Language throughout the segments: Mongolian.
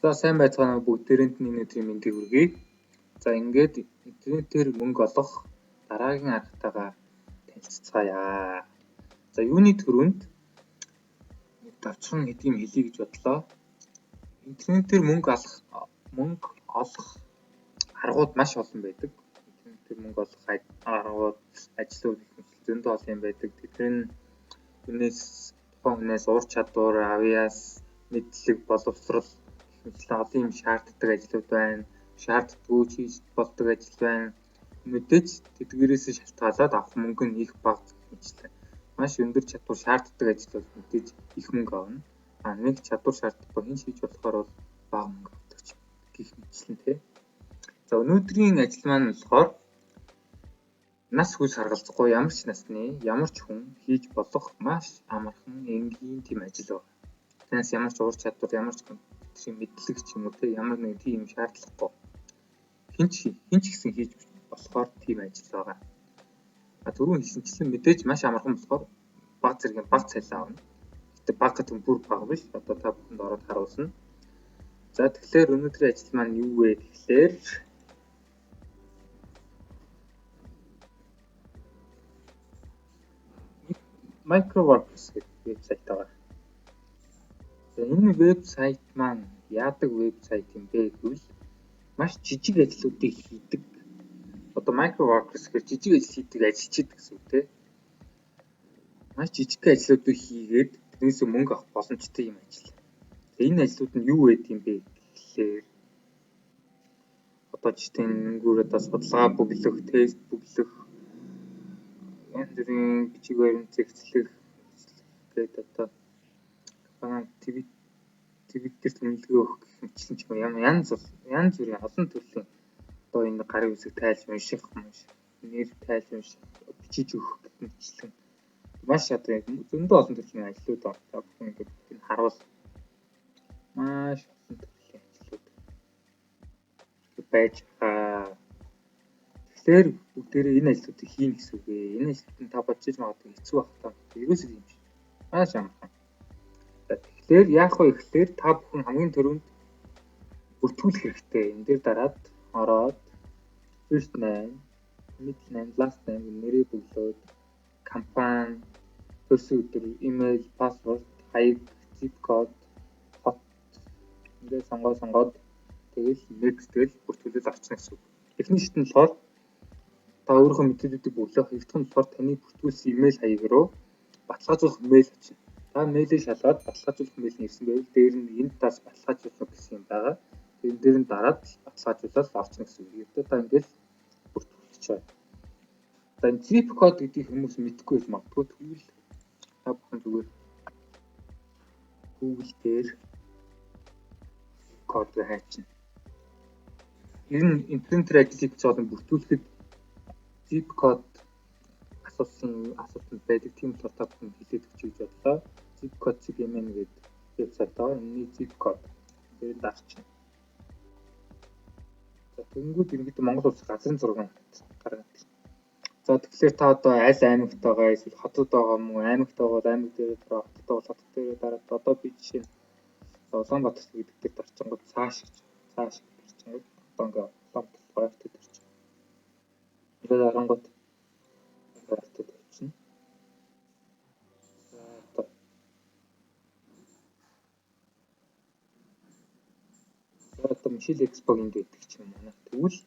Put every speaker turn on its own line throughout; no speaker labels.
За сайн байцгаана уу бүгдээрээ нэг өдрийн мэндийг хүргэе. За ингээд интернетээр мөнгө олох дараагийн аргатайгаа танилццгаая. За юуны төрөнд давчхан хэдий юм хэлье гэж бодлоо. Интернетээр мөнгө олох аргууд маш олон байдаг. Интернетээр мөнгө олох аргууд, ажлууд зөндөө олон юм байдаг. Тэгэхээр түүнээс тухайн хүнээс ур чадвар, авьяас, мэдлэг, боловсрол мэтлэн олон юм шаарддаг ажлууд байна. Шаарддаггүй хийж болдог ажил байна. Мэдээж тэдгээрээс шалтгаалаад авах мөнгө нь их бага мэтлэн. Маш өндөр чадвар шаарддаг ажил бол мэдээж их мөнгө авна. Нэг чадвар шаарддаггүй хин хийж болохоор бол бага мөнгө авдаг ч гэх мэтлэн тий. За өнөөдрийн ажил маань болохоор нас хүс харгалзахгүй ямар ч насны ямар ч хүн хийж болох маш амархан энгийн тийм ажил байна. Танаас ямар ч ур чадвар, ямар ч компьютерийн мэдлэг ч юм уу те ямар нэг тийм шаардлагагүй. Хинч гэсэн хийж болохоор тийм ажил байгаа. Түрүүн хэлсэнчлэн мэдээж маш амархан болохоор баг зэргийн баг цалин авна. Гэтэ баг гэдэг нь бүр бага биш. Одоо та бүхэнд ороод харуулна. За тэгэхээр өнөөдрийн ажил маань юу вэ гэхлээр Microworks гэдэг вебсайт байгаа. За энэ вебсайт маань яадаг вебсайт юм бэ гэвэл маш жижиг ажлуудыг хийдэг. Одоо Microworks гэхээр жижиг ажил хийдэг ажилчид гэсэн үг тийм. Маш жижиг ажлуудыг хийгээд тэрнээс мөнгө авах боломжтой юм ажил. Энэ ажлууд нь юу вэ юм бэ гэхлээр одоо жишээ нь нэнгүүрээс судалгаа бүглэх, тест бүглэх, янз бүрийн бичиг баримт зэгцлэх гэдэг одоо Twitter тэмдэглэл өгөх гэх мэтлэн ч юм янз бүрийн олон төрлийн одоо энэ гарын үсэг тайлж унших, нэр тайлж унших, бичиж өгөх гэх мэтлэн маш одоо зөндөө олон төрлийн ажлууд байна. Та бүхэн ингээд харуул маш олон төрлийн ажлууд байж байгаа. Тэгэхээр бүгдээрээ энэ ажлуудыг хийнэ гэсэн үг ээ. Энэ ажлууд та бодчих магадгүй хэцүү байх таа. Ерөөсөө юм шиг. Маш амархан. Тэгэхээр яах вэ гэхлээр та бүхэн хамгийн түрүүнд бүртгүүлэх хэрэгтэй. Энэ дээр дараад ороод first name, middle name, last name нэрээ бөглөөд компани, төрсөн өдөр, email, password, хаяг, zip code, хот ингээд сонгоод тэгэл next тэгэл бүртгүүлээд авчихна гэсэн үг. Эхний шат нь болохоор та өөрийнхөө мэдээллүүдийг бөглөх, их том болохоор таны бүртгүүлсэн email хаяг руу баталгаажуулах мэйл очино. Та мэйлийг шалгаад баталгаажуулах мэйл нь ирсэн байвал дээр нь энд тас баталгаажуулах гэсэн юм байгаа. Тэр дээр нь дараад баталгаажуулаад авчихна гэсэн үг. Одоо та ингээд бүртгүүлж байгаа. За энэ zip code гэдгийг хүмүүс мэдэхгүй байж магадгүй. Тэгвэл та бүхэн зүгээр Google дээр код хайчна. Ер нь интернетээр ажлыг цаасан бүртгүүлэхэд zip code асуултанд байдаг. Тийм болохоор та бүхэн хэлээд өгч гэж бодлоо. Zip code CMN гэдэг вебсайт байгаа. Энэний zip code дээр дарчихна. За тэгэнгүүт ерөнхийдөө Монгол улс газрын зураг гаргаад. За тэгэхээр та одоо аль аймагт байгаа, эсвэл хотод байгаа юм уу? Аймагт байгаа аймаг дээр дараа, хотод байгаа хотод дээр дараад одоо би жишээ Улаанбаатар гэдэг дээр дарчингууд цааш дарчингууд одоо ингээ Улаанбаатар проектод дарчих. Тэгээд арангууд проектод тавьчихна. За одоо Michelle Expo энд байдаг ч юм уу. Тэгвэл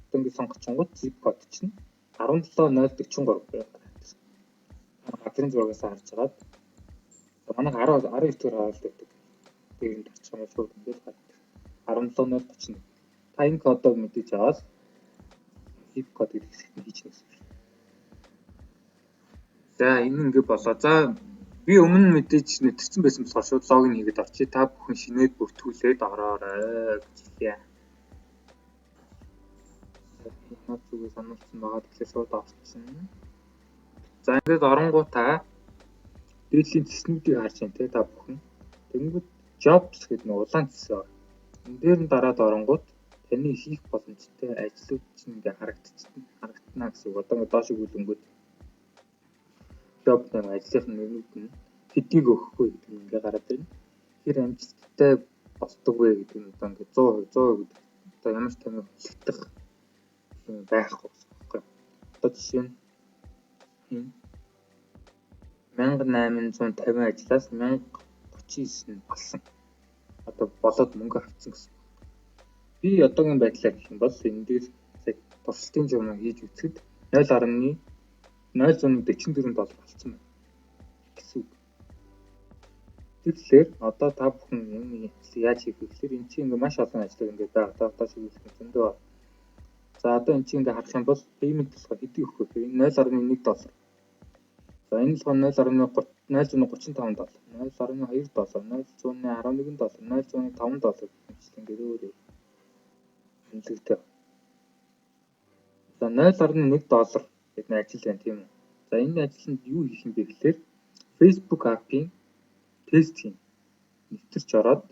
одоо ингээ сонгочингууд zip code чинь 17043 байна. Газрын зурагаас харж агаад манай 19 дэх хаалт байдаг. Тэр нь дарчих юм шууд ингээд гад 17031. Та энэ кодыг мэдээж аваад zip code гэдэг хэсэгт нь хийчихнэ гэсэн үг. За энэ ингээ болоо. За би өмнө мэдээж нэвтэрсэн байсан болохоор шууд логин хийгээд орчих. Та бүхэн шинээд бүртгүүлээд ороорой гэж хэлье. Наад зүгээ сануулсан байгаа. Тэгэхээр шууд орчихно. За ингээд оронгуудаа дээдлийн цэснүүдийг харж байна те та бүхэн. Тэгэнгүүт jobs гэдэг нь улаан цэс. Энэ дээр нь дараад оронгууд таны хийх боломжтой ажлууд чинь ингээ харагдана гэсэн үг. Одоо доош өгүүлэнгүүт job нэр ажлын нэрнүүд нь хэдийг өгөхгүй гэдэг нь ингээ гараад байна. Тэгэхээр амжилттай болдог вэ гэдэг нь одоо ингээд 100% гэдэг одоо ямар ч тэмээ хөдөлгдөх юм байхгүй байна. Одоо жишээ нь 1850 ажлаас 1039 нь болсон. Одоо болоод мөнгө авсан гэсэн. Би одоогийн байдлаар гэх юм бол энэ дээр туршилтын журам хийж үзэхэд 0.044 доллар болсон байна гэсэн үг. Тэгэхээр одоо та бүхэн энэ яаж хийх вэ гэхээр эн чинь ингээ маш олон ажлыг ингээ одоо шийдэх юм зөндөө. За одоо эн чинь ингээ харах юм бол payment болохоор хэдий өгөх вэ гэхээр 0.1 доллар. За энэ болохоор 0.035 доллар, 0.2 доллар, 0.11 доллар, 0.5 доллар гэмтэл ингээ өөр хэмжээтэй. За 0.1 доллар гэдэг ажил байна тийм үү. За энэ ажилд юу хийх юм бэ гэхээр Facebook app-ийн тест хийн. Нэвтэрч ороод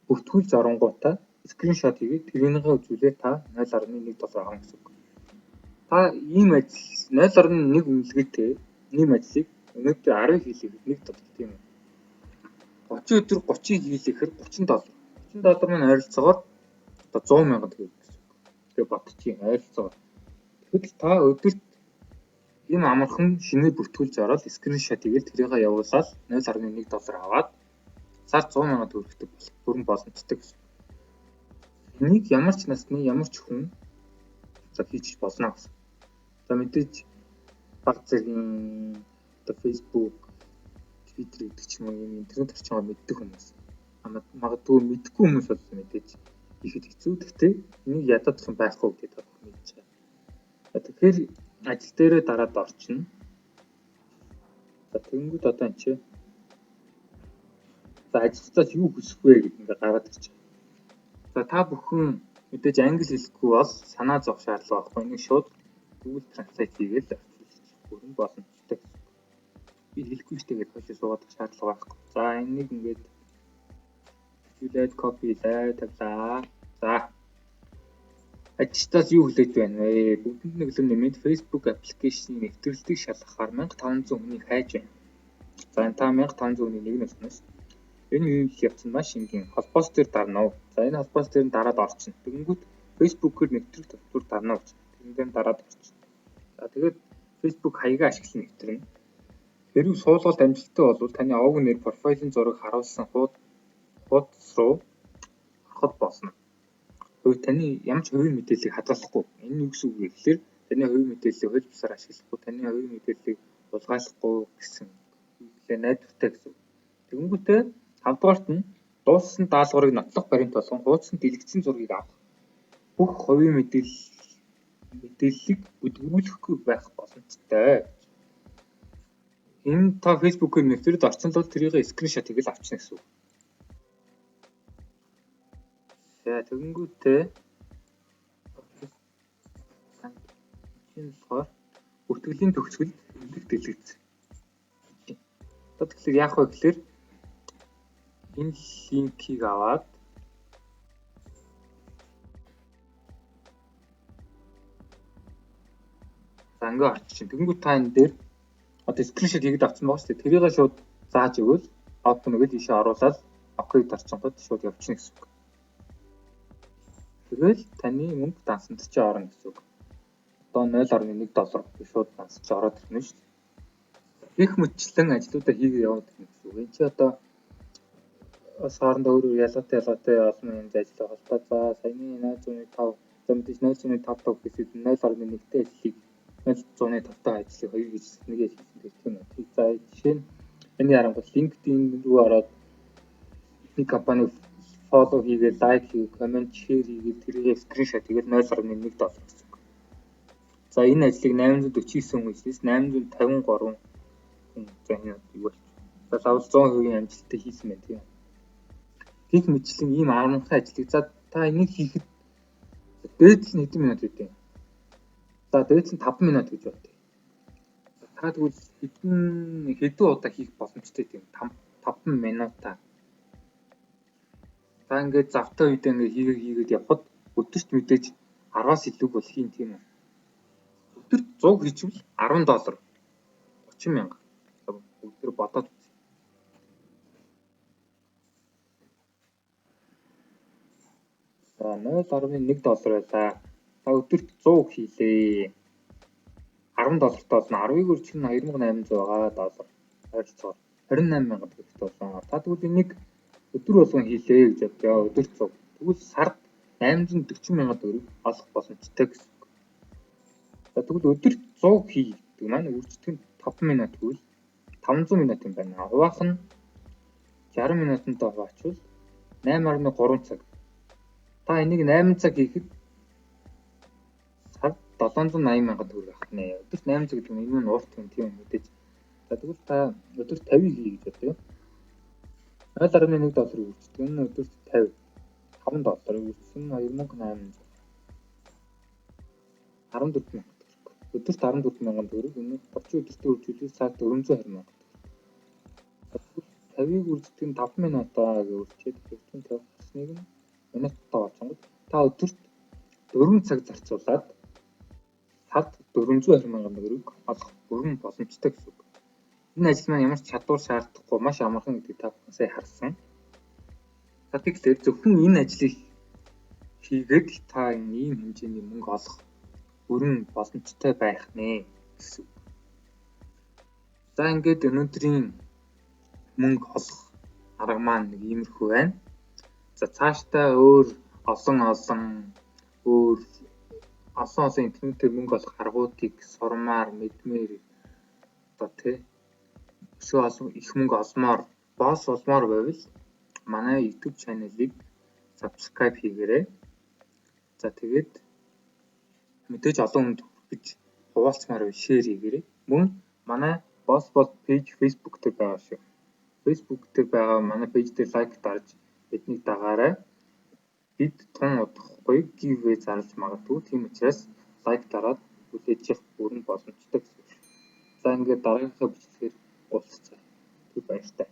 бүртгүүлж оронгуудаа скриншот хийгээд тэрнийг үзүүлээд та 0.1 доллар авах гэсэн үг. Та ийм ажил 0.1 үнэлгээтэй ийм ажлыг өнөөдөр 10 хийлгэхэд 1 доллар тийм үү. 30 өдөр 30 хийлгэхээр 30 доллар. 30 доллар маань ойролцоогоор одоо 100 сая төгрөг гэсэн үг. Тэгээ бодчих ойролцоогоор. Тэгэхэд та өдөрт энэ амархан шинээр бүртгүүлж ороод скриншот хийгээл тэрийг явуулаад 0.1 доллар аваад сар 100 сая төгрөгтэй бүрэн боломжтой гэсэн. Энийг ямар ч насны ямар ч хүн за хийж болно гэсэн. За мэдээж баг зэргийн одоо Facebook, Twitter гэдэг ч юм уу юм интернет орчмоор мэддэг хүмүүс. Магадгүй мэдгүй хүмүүс бол мэдээж хийхэд хэцүү. Гэхдээ энийг ядаад юм байхгүй гэдэг та бүхэн мэдж байгаа. Тэгэхээр ажил дээрээ дараад орчихно. За тэгэнгүүт одоо энэ чинь за ажилтнаас юу хүсэх вэ гэдэг ингээ гараад ирж байгаа. За та бүхэн мэдээж англи хэлэхгүй бол санаа зовх шаардлага байхгүй. Энийг шууд Google Translate хийгээл бүрэн боломжтой. Би хэлэхгүй штэ гэж хойш суугаад шаардлага байхгүй. За энийг ингээд хэлээд копилээ тавьлаа. За ажилтнаас юу хүлээж байна вэ? Бүгдэнд нэглэн нэмээд Facebook аппликейшнийг нэвтрүүлдэг шалгахаар 1500 хүнийг хайж байна. За энэ та 1500 хүний нэг нь болсноос энэ юу явц маш энгийн холбоос дээр дарна уу? За энэ холбоос дээр дараад орчихно. Тэгэнгүүт Facebook-ээр нэвтрэх татвар дарна уу? Тэрэн дээр дараад орчихно. За тэгээд Facebook хаягаа ашиглан нэвтрэнэ. Хэрвээ суулгалт амжилттай бол таны овог нэр профилийн зураг харуулсан хуудас руу ороход болно. Тэгвэл таны ямар ч хувийн мэдээллийг хадгалахгүй. Энэ юу гэсэн үг вэ гэхээр таны хувийн мэдээллийг хөл бусаар ашиглахгүй, таны хувийн мэдээллийг улгаалахгүй гэсэн хэлээ найдвартай гэсэн. Тэгэнгүүтээ 5 дугаарт нь дууссан даалгаврыг нотлох баримт болгон хуудасанд дэлгэцсэн зургийг авах. Бүх хувийн мэдээллийг өдгөрүүлэхгүй байх боломжтой. Энэ та Facebook-ээр нэвтрээд орсон бол тэрийг скриншот хийгээл авчихна гэсэн үг. За тэгэнгүүтээ энэ болохоор бүртгэлийн төгсгөл дэлгэцсэн. Одоо тэгэхээр яах вэ гэхээр энэ линкийг аваад за ингээ орчих. Тэгэнгүүт та энэ дээр одоо скриншот хийгээд авсан байгаа шүү дээ. Тэрийг шууд зааж өгвөл open гэж ийшээ оруулаад окейд орчингод шууд явчихна гэсэн үг. Тэгэл таны мөнгө дансанд чи орно гэсэн үг. Одоо 0.1 доллар шууд дансч ороод ирнэ шүү дээ. Их мэтчлэн ажлуудаа хийгээ яваад ирнэ гэсэн үг. Энд чи одоо хоорондоо өөр ялгаатай олон юм ажил холбоо. За саяны 0.5 зэмдэж 0.55 гэсэн 0.1-тэй ажлыг 0.5 таа ажлыг 2 гэж нэг хэлсэн гэх юм уу. За жишээ нь энэ харангуй LinkedIn рүү ороод нэг компани фоллоу хийгээд лайк хийгээд коммент шеэр хийгээд тэрийг скриншот хийгээд 0.1 доллар гэсэн үг. За энэ ажлыг 849 хүн хийснээс 853 хүн за энэ юу вэ? За лавл 100% амжилттай хийсэн байна тийм. Гэх мэтлэн ийм амархан ажлыг за та энийг хийхэд дээд нь хэдэн минут гэдэг юм. За дээд нь 5 минут гэж байна. Та тэгвэл хэдэн удаа хийх боломжтой тийм 5 минутаа. За ингээд завтай үед ингээд хийгээд явхад өдөрт мэдээж 10-аас илүү бол хийн тийм үү. Өдөрт 100 хийчихвэл 10 доллар 30 мянга. Өдөр бодоод За $0.1 байлаа. Та өдөрт 100 хийлээ. $10-тоос нь 10-ыг үржих нь $2,800 байгаа ойролцоогоор 28,000 төгрөгт болсон. Та тэгвэл энийг өдөр болгон хийлээ гэж бодъё. Өдөрт 100. Тэгвэл сард 840,000 төгрөг олох боломжтой гэсэн үг. За тэгвэл өдөрт 100 хий гэдэг маань үржих нь 5 минут гэвэл 500 минут юм байна. Хуваах нь 60 минутантай хуваачвал 8.3 цаг. Та энийг 8 цаг хийхэд сард 780,000 төгрөг авах нэ. Өдөрт 8 цаг гэдэг нь энэ нь урт юм тийм мэдээж. За тэгвэл та өдөрт 50 хий гэж бодъё. $0.1 үржих нь өдөрт 50. $5 үржих нь 2,800. 14,000 төгрөг. Өдөрт 14,000 төгрөг. Энэ 30 өдөртөө үржүүлвэл сард 420,000 төгрөг. 50-ыг үржих нь 5 минутаа гэж үржиж 50 гарсныг нь минуттай олчингод та өдөрт 4 цаг зарцуулаад сард 420,000 төгрөг олох бүрэн боломжтой гэсэн үг. Энэ ажил маань ямар ч чадвар шаардахгүй маш амархан гэдгийг та бүхэн сая харсан. За тэгэхээр зөвхөн энэ ажлыг хийгээд та ийм хэмжээний мөнгө олох бүрэн боломжтой байх нэ гэсэн үг. За ингээд өнөөдрийн мөнгө олох арга маань нэг иймэрхүү байна. За цаашдаа өөр олон интернетээр мөнгө олох аргуудыг сурмаар мэдмээр одоо тий их мөнгө олмоор босс болмоор байвал манай YouTube channel-ыг subscribe хийгээрэй. За тэгээд мэдээж олон хүнд хүргэж хуваалцмаар байвал share хийгээрэй. Мөн манай Boss Boss page Facebook дээр байгаа шүү. Facebook дээр байгаа манай пэйж дээр лайк дарж биднийг дагаарай. Бид тун удахгүй giveaway зарлаж магадгүй. Тийм учраас лайк дараад хүлээж авах бүрэн боломжтой гэсэн үг. За ингээд дараагийнхаа бичлэгээр уулзцаа. Баяртай.